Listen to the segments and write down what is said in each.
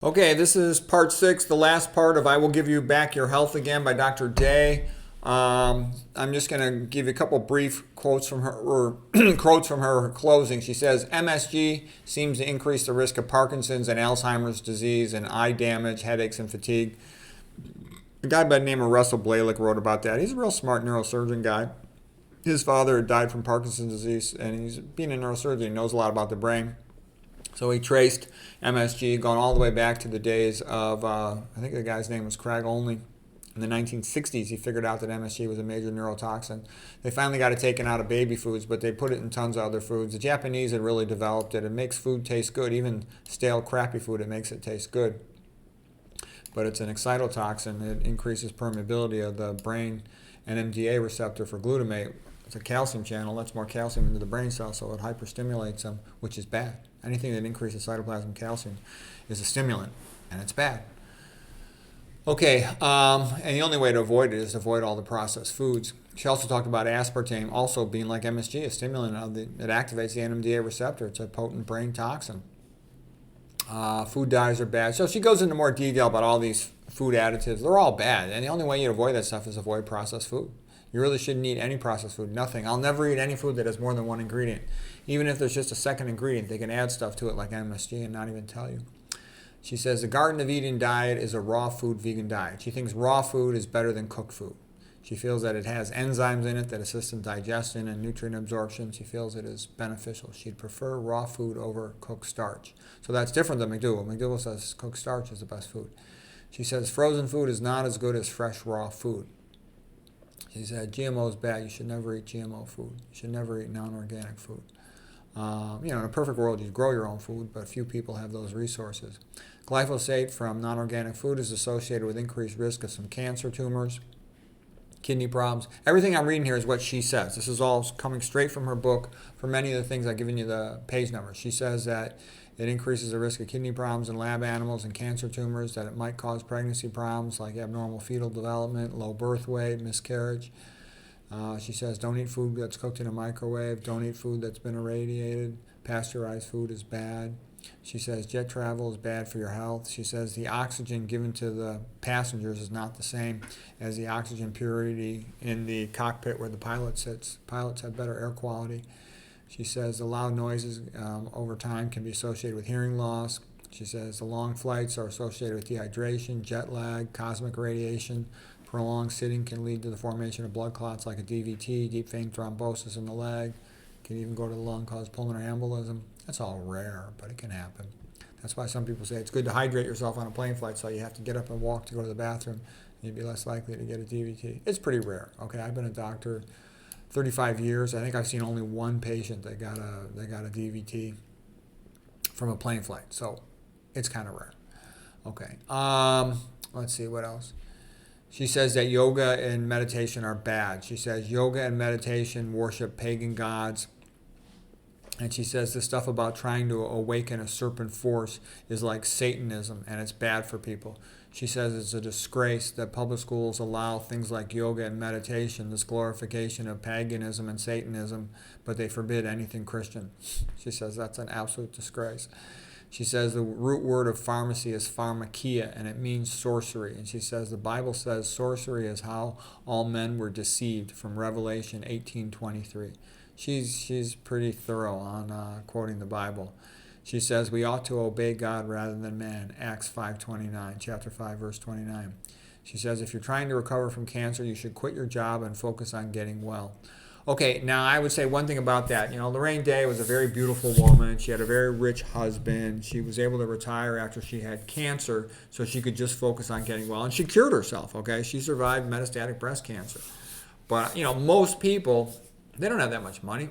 Okay, this is part 6, the last part of I Will Give You Back Your Health Again by Dr. Day. I'm just going to give you a couple brief quotes from her, or quotes from her closing. She says, MSG seems to increase the risk of Parkinson's and Alzheimer's disease and eye damage, headaches, and fatigue. A guy by the name of Russell Blalock wrote about that. He's a real smart neurosurgeon guy. His father had died from Parkinson's disease, and he's being a neurosurgeon. He knows a lot about the brain. So he traced MSG going all the way back to the days of, I think the guy's name was Craig Olney. In the 1960s, he figured out that MSG was a major neurotoxin. They finally got it taken out of baby foods, but they put it in tons of other foods. The Japanese had really developed it. It makes food taste good. Even stale, crappy food, it makes it taste good. But it's an excitotoxin. It increases permeability of the brain NMDA receptor for glutamate. It's a calcium channel, lets more calcium into the brain cells, so it hyperstimulates them, which is bad. Anything that increases cytoplasmic calcium is a stimulant, and it's bad. Okay, and the only way to avoid it is to avoid all the processed foods. She also talked about aspartame also being like MSG, a stimulant. It activates the NMDA receptor. It's a potent brain toxin. Food dyes are bad. So she goes into more detail about all these food additives. They're all bad, and the only way you avoid that stuff is avoid processed food. You really shouldn't eat any processed food, nothing. I'll never eat any food that has more than one ingredient. Even if there's just a second ingredient, they can add stuff to it like MSG and not even tell you. She says the Garden of Eden diet is a raw food vegan diet. She thinks raw food is better than cooked food. She feels that it has enzymes in it that assist in digestion and nutrient absorption. She feels it is beneficial. She'd prefer raw food over cooked starch. So that's different than McDougal. McDougal says cooked starch is the best food. She says frozen food is not as good as fresh raw food. She said GMO is bad. You should never eat GMO food. You should never eat non-organic food. In a perfect world, you'd grow your own food, but few people have those resources. Glyphosate from non-organic food is associated with increased risk of some cancer tumors, kidney problems. Everything I'm reading here is what she says. This is all coming straight from her book. For many of the things I've given you the page numbers. She says that it increases the risk of kidney problems in lab animals and cancer tumors, that it might cause pregnancy problems like abnormal fetal development, low birth weight, miscarriage. She says don't eat food that's cooked in a microwave. Don't eat food that's been irradiated. Pasteurized food is bad. She says jet travel is bad for your health. She says the oxygen given to the passengers is not the same as the oxygen purity in the cockpit where the pilot sits. Pilots have better air quality. She says the loud noises over time can be associated with hearing loss. She says the long flights are associated with dehydration, jet lag, cosmic radiation. Prolonged sitting can lead to the formation of blood clots like a DVT, deep vein thrombosis in the leg. Can even go to the lung, cause pulmonary embolism. That's all rare, but it can happen. That's why some people say it's good to hydrate yourself on a plane flight, so you have to get up and walk to go to the bathroom. You'd be less likely to get a DVT. It's pretty rare. Okay, I've been a doctor 35 years. I think I've seen only one patient that got a DVT from a plane flight. So it's kind of rare. Okay. Let's see what else. She says that yoga and meditation are bad. She says yoga and meditation worship pagan gods. And she says this stuff about trying to awaken a serpent force is like Satanism, and it's bad for people. She says it's a disgrace that public schools allow things like yoga and meditation, this glorification of paganism and Satanism, but they forbid anything Christian. She says that's an absolute disgrace. She says the root word of pharmacy is pharmakia, and it means sorcery. And she says the Bible says sorcery is how all men were deceived, from Revelation 18:23. She's pretty thorough on quoting the Bible. She says we ought to obey God rather than man, Acts 5:29, chapter 5, verse 29. She says if you're trying to recover from cancer, you should quit your job and focus on getting well. Okay, now I would say one thing about that. Lorraine Day was a very beautiful woman. She had a very rich husband. She was able to retire after she had cancer so she could just focus on getting well. And she cured herself, okay? She survived metastatic breast cancer. But, most people, they don't have that much money.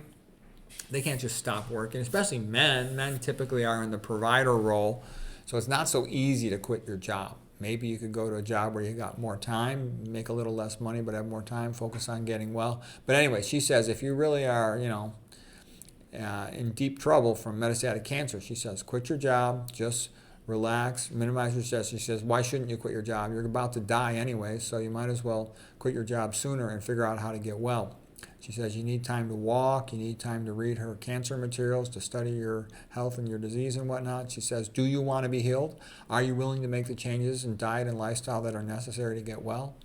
They can't just stop working, especially men. Men typically are in the provider role, so it's not so easy to quit your job. Maybe you could go to a job where you got more time, make a little less money, but have more time, focus on getting well. But anyway, she says if you really are, in deep trouble from metastatic cancer, she says quit your job, just relax, minimize your stress. She says, why shouldn't you quit your job? You're about to die anyway, so you might as well quit your job sooner and figure out how to get well. She says you need time to walk, you need time to read her cancer materials, to study your health and your disease and whatnot. She says, do you want to be healed? Are you willing to make the changes in diet and lifestyle that are necessary to get well?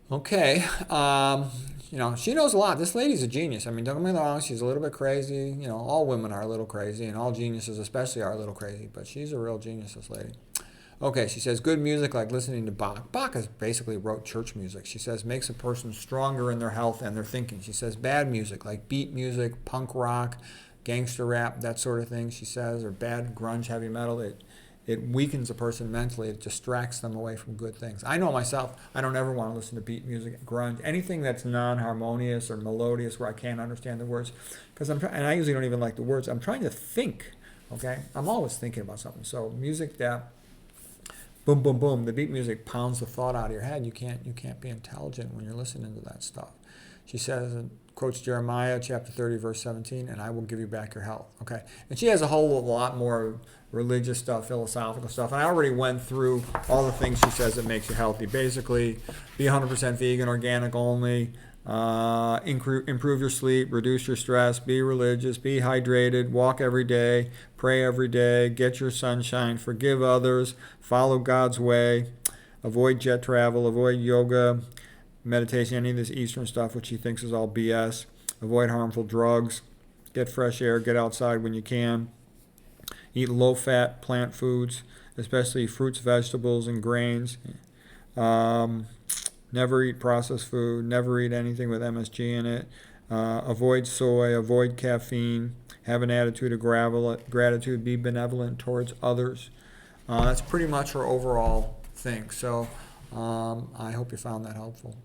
Okay, she knows a lot. This lady's a genius. I mean, don't get me wrong, she's a little bit crazy. All women are a little crazy, and all geniuses especially are a little crazy, but she's a real genius, this lady. Okay, she says good music like listening to Bach. Bach is basically wrote church music. She says makes a person stronger in their health and their thinking. She says bad music like beat music, punk rock, gangster rap, that sort of thing, she says, or bad grunge, heavy metal. It weakens a person mentally. It distracts them away from good things. I know myself, I don't ever want to listen to beat music, grunge, anything that's non-harmonious or melodious where I can't understand the words. Because and I usually don't even like the words. I'm trying to think, okay? I'm always thinking about something. So music that boom, boom, boom, the beat music pounds the thought out of your head. You can't be intelligent when you're listening to that stuff. She says, and quotes Jeremiah chapter 30, verse 17, and I will give you back your health. Okay, and she has a whole lot more religious stuff, philosophical stuff, and I already went through all the things she says that makes you healthy. Basically, be 100% vegan, organic only, improve your sleep, reduce your stress, be religious, be hydrated, walk every day, pray every day, get your sunshine, forgive others, follow God's way, avoid jet travel, avoid yoga, meditation, any of this Eastern stuff, which he thinks is all BS. Avoid harmful drugs. Get fresh air. Get outside when you can. Eat low-fat plant foods, especially fruits, vegetables, and grains. Never eat processed food. Never eat anything with MSG in it. Avoid soy. Avoid caffeine. Have an attitude of gratitude. Be benevolent towards others. That's pretty much her overall thing. So I hope you found that helpful.